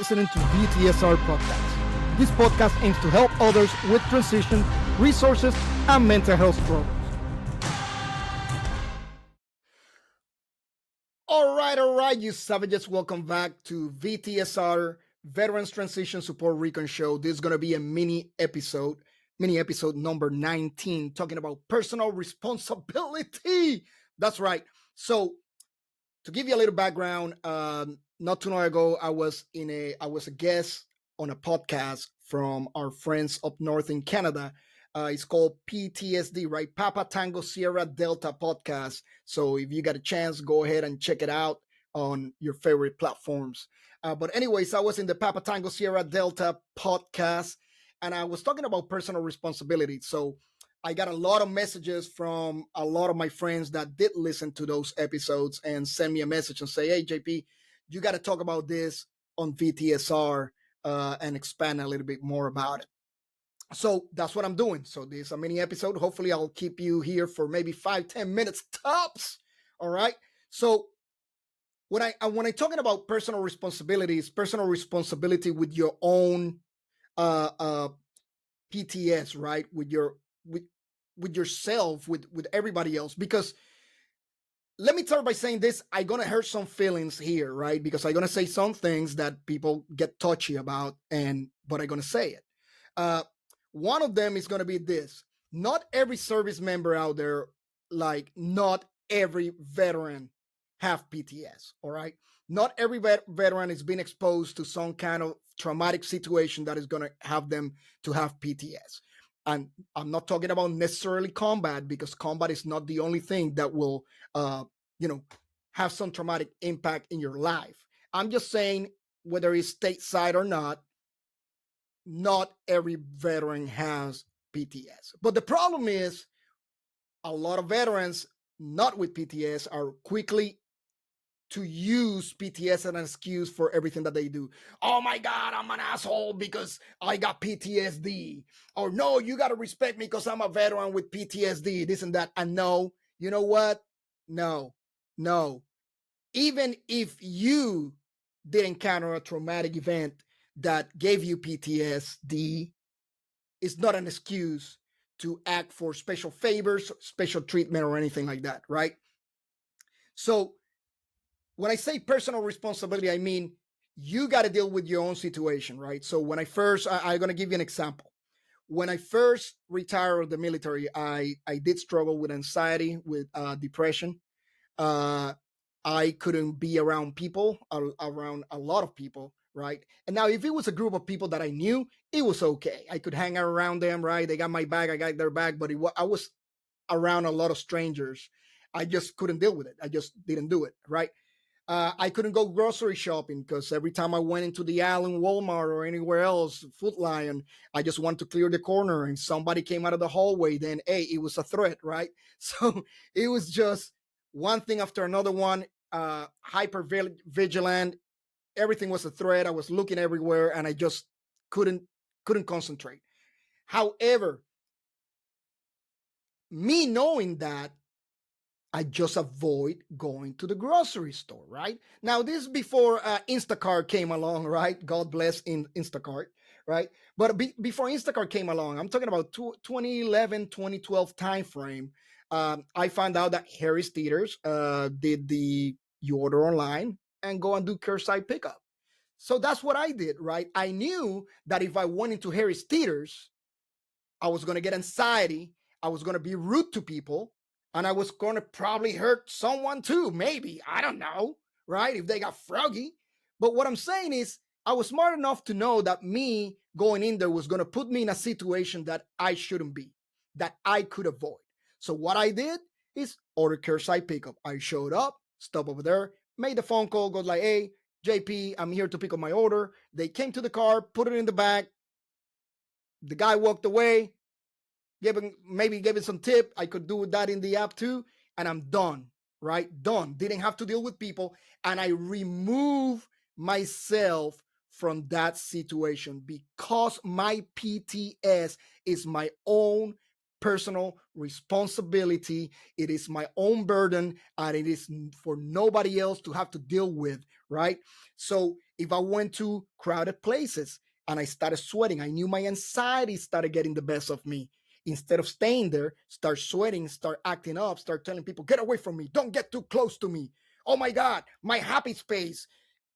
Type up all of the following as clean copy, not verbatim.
listening to VTSR podcast. This podcast aims to help others with transition, resources, and mental health struggles. All right, you savages. Welcome back to VTSR, Veterans Transition Support Recon Show. This is going to be a mini episode number 19, talking about personal responsibility. That's right. So, to give you a little background, not too long ago, I was a guest on a podcast from our friends up north in Canada. It's called PTSD, right? Papa Tango Sierra Delta podcast. So if you got a chance, go ahead and check it out on your favorite platforms. But anyways, I was in the Papa Tango Sierra Delta podcast, and I was talking about personal responsibility. So I got a lot of messages from a lot of my friends that did listen to those episodes and send me a message and say, hey, JP, you got to talk about this on VTSR and expand a little bit more about it. So that's what I'm doing. So this is a mini episode. Hopefully I'll keep you here for maybe 5-10 minutes tops. All right. So when I talking about personal responsibilities, personal responsibility with your own PTS, right? With yourself, with everybody else. Because let me start by saying this, I'm gonna hurt some feelings here, right? Because I'm gonna say some things that people get touchy about, but I'm gonna say it. One of them is going to be this. Not every service member out there, like not every veteran have PTS, all right? Not every veteran is being exposed to some kind of traumatic situation that is going to have them to have PTS. And I'm not talking about necessarily combat, because combat is not the only thing that will, have some traumatic impact in your life. I'm just saying, whether it's stateside or not every veteran has PTS. But the problem is, a lot of veterans not with PTS are quickly to use PTS as an excuse for everything that they do. Oh my God, I'm an asshole because I got PTSD. Or no, you got to respect me because I'm a veteran with PTSD, this and that. And no, you know what? No. Even if you did encounter a traumatic event that gave you PTSD, is not an excuse to act for special favors, special treatment, or anything like that, right? So when I say personal responsibility, I mean you got to deal with your own situation, right? So when I'm going to give you an example. When I first retired the military, I did struggle with anxiety, with depression. I couldn't be around people, around a lot of people, right? And now if it was a group of people that I knew, it was okay. I could hang around them, right? They got my back, I got their back, but I was around a lot of strangers. I just couldn't deal with it. I just didn't do it, right? I couldn't go grocery shopping because every time I went into the Allen, Walmart, or anywhere else, Foot Lion, I just wanted to clear the corner and somebody came out of the hallway. Then, hey, it was a threat, right? So it was just one thing after another one, hyper vigilant. Everything was a threat. I was looking everywhere and I just couldn't concentrate. However, me knowing that, I just avoid going to the grocery store, right? Now, this is before Instacart came along, right? God bless Instacart, right? But before Instacart came along, I'm talking about 2011, 2012 timeframe. I found out that Harris Teeters did you order online and go and do curbside pickup. So that's what I did, right? I knew that if I went into Harris Teeters, I was going to get anxiety. I was going to be rude to people. And I was going to probably hurt someone too, maybe. I don't know, right? If they got froggy. But what I'm saying is, I was smart enough to know that me going in there was going to put me in a situation that I shouldn't be, that I could avoid. So what I did is order curbside pickup. I showed up, stopped over there, made the phone call, goes like, hey, JP, I'm here to pick up my order. They came to the car, put it in the back. The guy walked away. Maybe gave it some tip. I could do that in the app too. And I'm done, right? Done. Didn't have to deal with people. And I remove myself from that situation because my PTS is my own personal responsibility. It is my own burden and it is for nobody else to have to deal with, right? So If I went to crowded places and I started sweating, I knew my anxiety started getting the best of me. Instead of staying there, start sweating, start acting up, start telling people, get away from me, don't get too close to me. Oh my God, my happy space.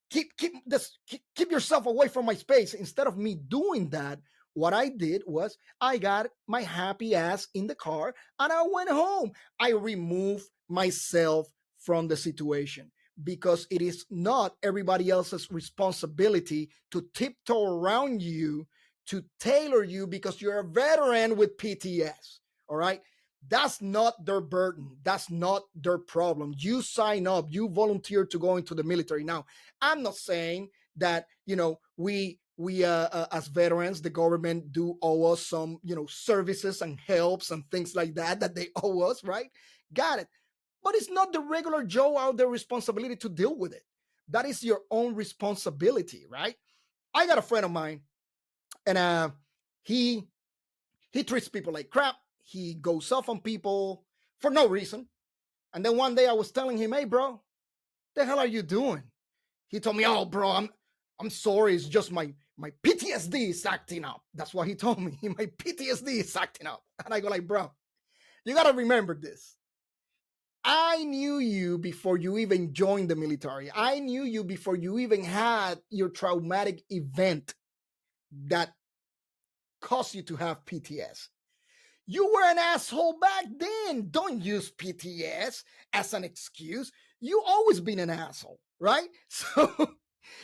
Keep yourself away from my space. Instead of me doing that, what I did was I got my happy ass in the car and I went home. I removed myself from the situation because it is not everybody else's responsibility to tiptoe around you, to tailor you because you're a veteran with PTS. All right. That's not their burden. That's not their problem. You sign up, you volunteer to go into the military. Now, I'm not saying that, we as veterans, the government do owe us some, services and helps and things like that they owe us, right? Got it. But it's not the regular Joe out there responsibility to deal with it. That is your own responsibility, right? I got a friend of mine, and he he treats people like crap. He goes off on people for no reason. And then one day I was telling him, "Hey, bro, the hell are you doing?" He told me, "Oh, bro, I'm sorry. It's just my PTSD is acting up." That's what he told me. My PTSD is acting up. And I go like, "Bro, you gotta remember this. I knew you before you even joined the military. I knew you before you even had your traumatic event that caused you to have PTS. You were an asshole back then. Don't use PTS as an excuse. You always been an asshole, right?" So,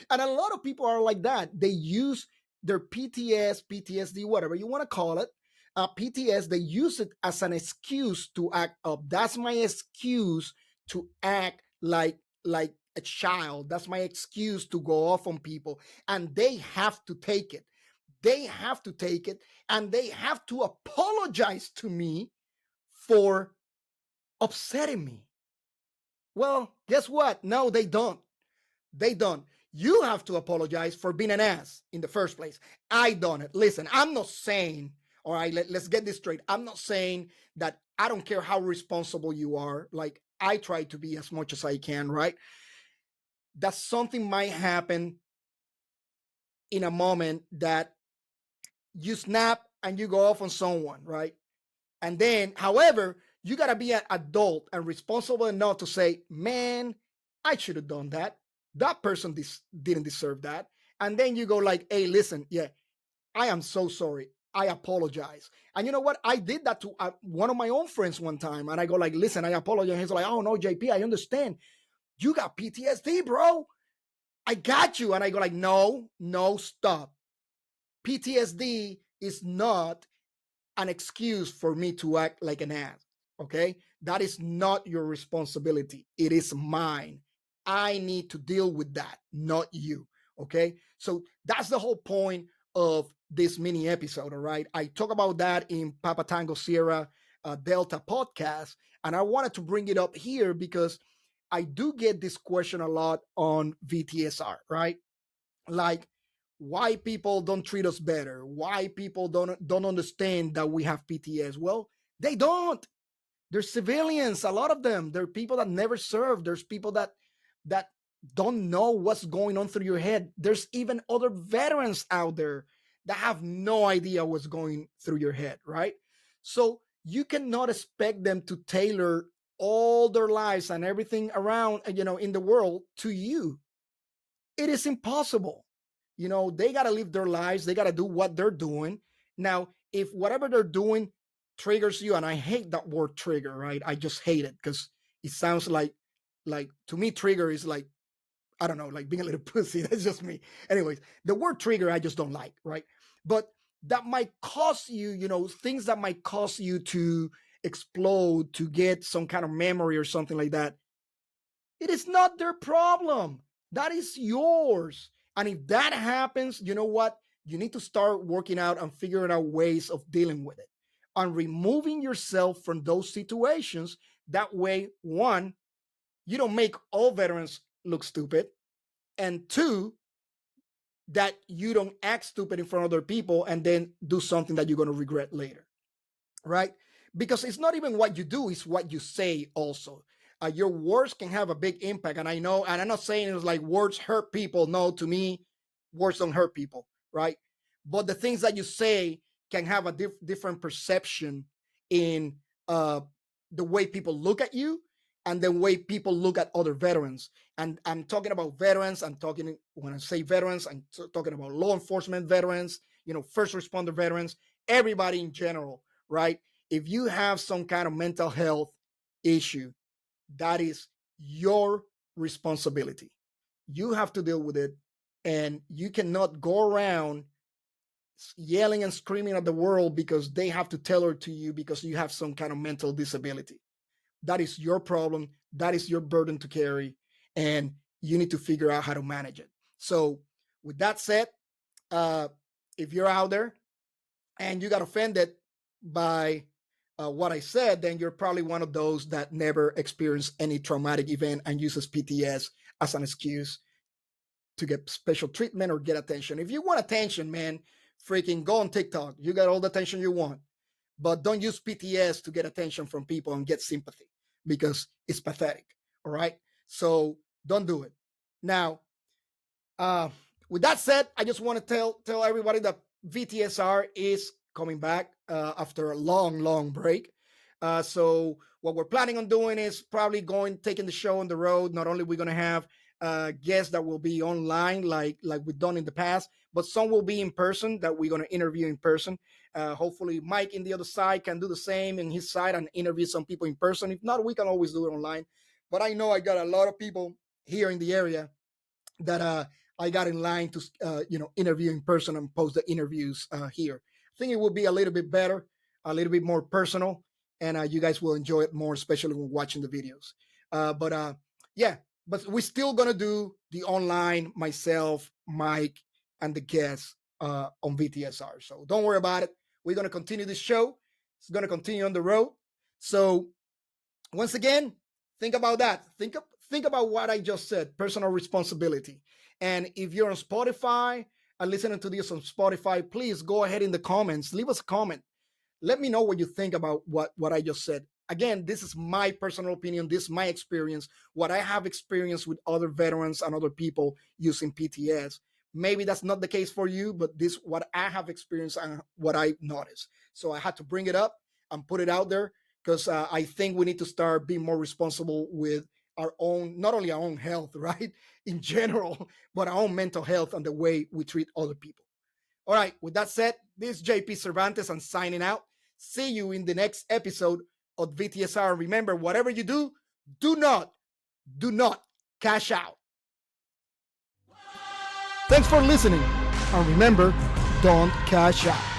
and a lot of people are like that. They use their PTS, PTSD, whatever you want to call it, PTS. They use it as an excuse to act up. That's my excuse to act like a child. That's my excuse to go off on people, and they have to take it. They have to take it, and they have to apologize to me for upsetting me. Well, guess what? No, they don't. They don't. You have to apologize for being an ass in the first place. I done it. Listen, I'm not saying, all right, let's get this straight. I'm not saying that I don't care how responsible you are. Like, I try to be as much as I can, right? That something might happen in a moment that you snap and you go off on someone, right? And then, however, you got to be an adult and responsible enough to say, man, I should have done that. That person didn't deserve that. And then you go like, hey, listen, yeah, I am so sorry. I apologize. And you know what? I did that to one of my own friends one time. And I go like, listen, I apologize. He's like, oh, no, JP, I understand. You got PTSD, bro. I got you. And I go like, no, stop. PTSD is not an excuse for me to act like an ass. Okay. That is not your responsibility. It is mine. I need to deal with that, not you. Okay. So that's the whole point of this mini episode. All right. I talk about that in Papa Tango Sierra Delta podcast. And I wanted to bring it up here because I do get this question a lot on VTSR, right? Like, why people don't treat us better, why people don't understand that we have PTS. Well, they don't. They're civilians, a lot of them. They're people that never served. There's people that don't know what's going on through your head. There's even other veterans out there that have no idea what's going through your head, right? So you cannot expect them to tailor all their lives and everything around, in the world to you. It is impossible. They got to live their lives. They got to do what they're doing. Now, if whatever they're doing triggers you, and I hate that word trigger, right? I just hate it because it sounds like to me, trigger is like, I don't know, like being a little pussy. That's just me. Anyways, the word trigger, I just don't like, right? But that might cause you, things that might cause you to explode, to get some kind of memory or something like that. It is not their problem. That is yours. And if that happens, you know what? You need to start working out and figuring out ways of dealing with it and removing yourself from those situations. That way, one, you don't make all veterans look stupid. And two, that you don't act stupid in front of other people and then do something that you're going to regret later. Right? Because it's not even what you do, it's what you say also. your words can have a big impact. And I know, and I'm not saying it's like words hurt people. No, to me, words don't hurt people, right? But the things that you say can have a different perception in the way people look at you and the way people look at other veterans. And I'm talking about veterans. I'm talking, when I say veterans, I'm talking about law enforcement veterans, first responder veterans, everybody in general, right? If you have some kind of mental health issue, that is your responsibility. You have to deal with it. And you cannot go around yelling and screaming at the world because they have to tailor to you because you have some kind of mental disability. That is your problem. That is your burden to carry. And you need to figure out how to manage it. So, with that said, uh, if you're out there and you got offended by what I said, then you're probably one of those that never experienced any traumatic event and uses PTS as an excuse to get special treatment or get attention. If you want attention, man, freaking go on TikTok. You got all the attention you want. But don't use PTS to get attention from people and get sympathy because it's pathetic. All right. So don't do it. Now, uh, with that said, I just want to tell everybody that VTSR is coming back after a long break. So what we're planning on doing is probably taking the show on the road. Not only we're going to have guests that will be online like we've done in the past, but some will be in person that we're going to interview in person. Hopefully Mike in the other side can do the same in his side and interview some people in person. If not, we can always do it online. But I know I got a lot of people here in the area that I got in line to interview in person and post the interviews here. I think it will be a little bit better, a little bit more personal, and you guys will enjoy it more, especially when watching the videos. But yeah, but we're still gonna do the online, myself, Mike, and the guests on VTSR. So don't worry about it. We're gonna continue this show. It's gonna continue on the road. So once again, think about that. Think about what I just said, personal responsibility. And if you're on Spotify and listening to this on Spotify, please go ahead in the comments, leave us a comment. Let me know what you think about what I just said. Again, this is my personal opinion. This is my experience, what I have experienced with other veterans and other people using PTS. Maybe that's not the case for you, but this what I have experienced and what I noticed. So I had to bring it up and put it out there because I think we need to start being more responsible with our own, not only our own health, right, in general, but our own mental health and the way we treat other people. All right, with that said, this is JP Cervantes. I'm signing out. See you in the next episode of VTSR. Remember, whatever you do, do not cash out. Thanks for listening. And remember, don't cash out.